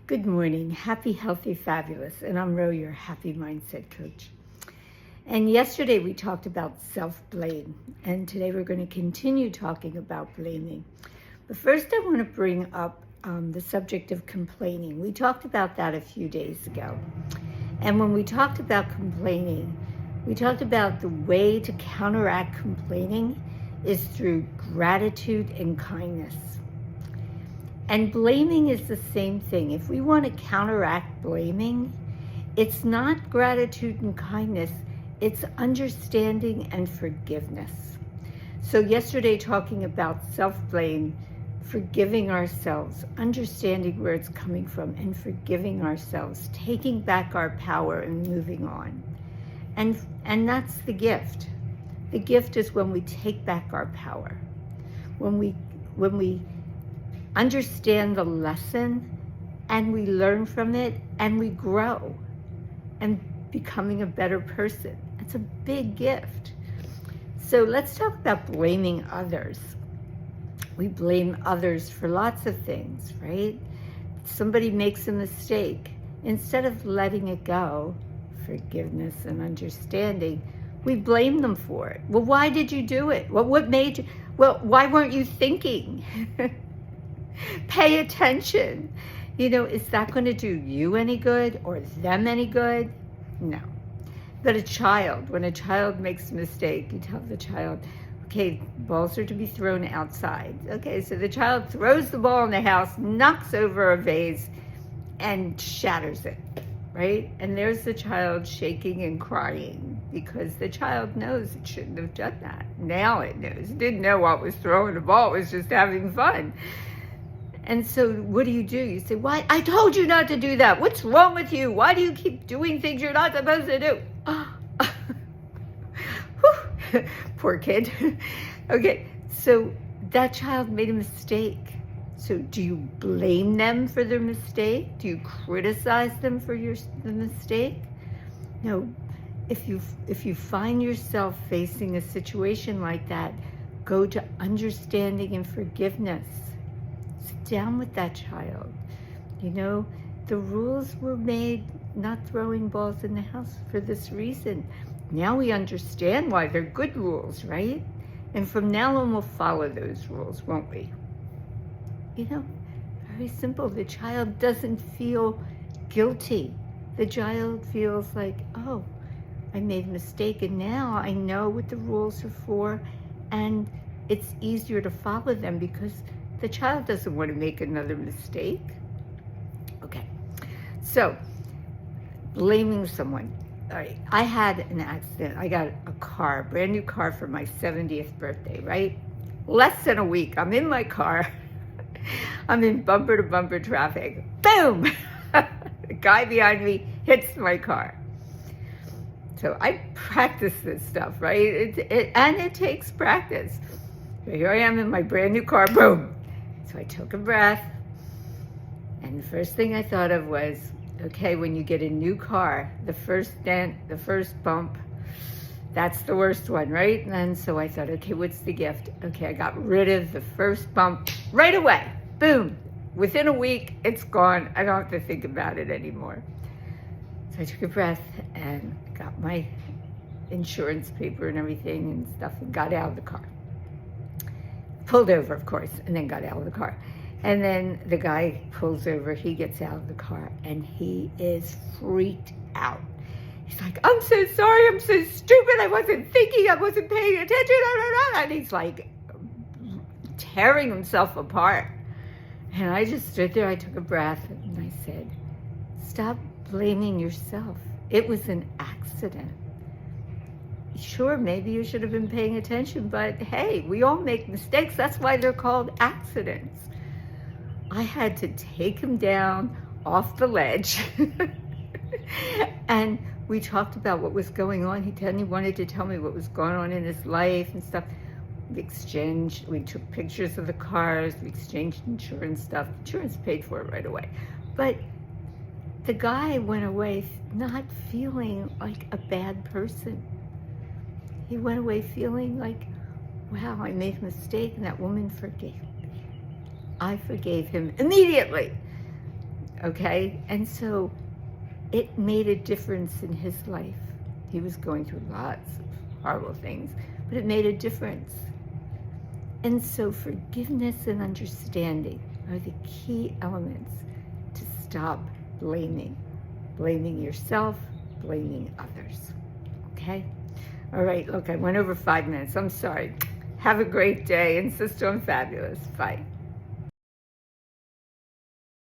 Good morning. Happy, healthy, fabulous. And I'm Ro, your happy mindset coach. And yesterday we talked about self-blame. And today we're going to continue talking about blaming. But first I want to bring up the subject of complaining. We talked about that a few days ago. And when we talked about complaining, we talked about the way to counteract complaining is through gratitude and kindness. And blaming is the same thing. If we want to counteract blaming, it's not gratitude and kindness, it's understanding and forgiveness. So yesterday talking about self-blame, forgiving ourselves, understanding where it's coming from and forgiving ourselves, taking back our power and moving on. And that's the gift. The gift is when we take back our power. When we understand the lesson and we learn from it and we grow and becoming a better person. It's a big gift. So let's talk about blaming others. We blame others for lots of things, right? Somebody makes a mistake. Instead of letting it go, forgiveness and understanding, we blame them for it. Well, why did you do it? Well, what made you? Well, why weren't you thinking? Pay attention. Is that going to do you any good or them any good? No. But when a child makes a mistake, you tell the child, okay, balls are to be thrown outside. Okay, so the child throws the ball in the house, knocks over a vase, and shatters it, right? And there's the child shaking and crying because the child knows it shouldn't have done that. Now it knows. It didn't know what was throwing the ball. It was just having fun. And so what do? You say, why? I told you not to do that. What's wrong with you? Why do you keep doing things you're not supposed to do? Poor kid. Okay, so that child made a mistake. So do you blame them for their mistake? Do you criticize them for the mistake? No. If you find yourself facing a situation like that, go to understanding and forgiveness. Sit down with that child. The rules were made not throwing balls in the house for this reason. Now we understand why they're good rules, right? And from now on we'll follow those rules, won't we? Very simple. The child doesn't feel guilty. The child feels like, oh, I made a mistake and now I know what the rules are for, and it's easier to follow them because the child doesn't want to make another mistake. Okay, so blaming someone. All right, I had an accident. I got a car, brand new car for my 70th birthday, right? Less than a week. I'm in my car. I'm in bumper to bumper traffic. Boom! The guy behind me hits my car. So I practice this stuff, right? And it takes practice. So here I am in my brand new car. Boom! So I took a breath, and the first thing I thought of was, okay, when you get a new car, the first dent, the first bump, that's the worst one, right? And so I thought, okay, what's the gift? Okay, I got rid of the first bump right away. Boom. Within a week, it's gone. I don't have to think about it anymore. So I took a breath and got my insurance paper and everything and stuff and got out of the car. Pulled over, of course, and then got out of the car. And then the guy pulls over, he gets out of the car, and he is freaked out. He's like, I'm so sorry, I'm so stupid, I wasn't thinking, I wasn't paying attention, and he's like tearing himself apart. And I just stood there, I took a breath, and I said, stop blaming yourself. It was an accident. Sure, maybe you should have been paying attention, but hey, we all make mistakes. That's why they're called accidents. I had to take him down off the ledge. And we talked about what was going on. He wanted to tell me what was going on in his life and stuff. We took pictures of the cars, we exchanged insurance stuff. Insurance paid for it right away. But the guy went away not feeling like a bad person. He went away feeling like, wow, I made a mistake and that woman forgave me. I forgave him immediately. okay? And so it made a difference in his life. He was going through lots of horrible things, but it made a difference. And so forgiveness and understanding are the key elements to stop blaming. Blaming yourself, blaming others, okay? All right, look, I went over 5 minutes. I'm sorry. Have a great day. Insist on fabulous. Bye.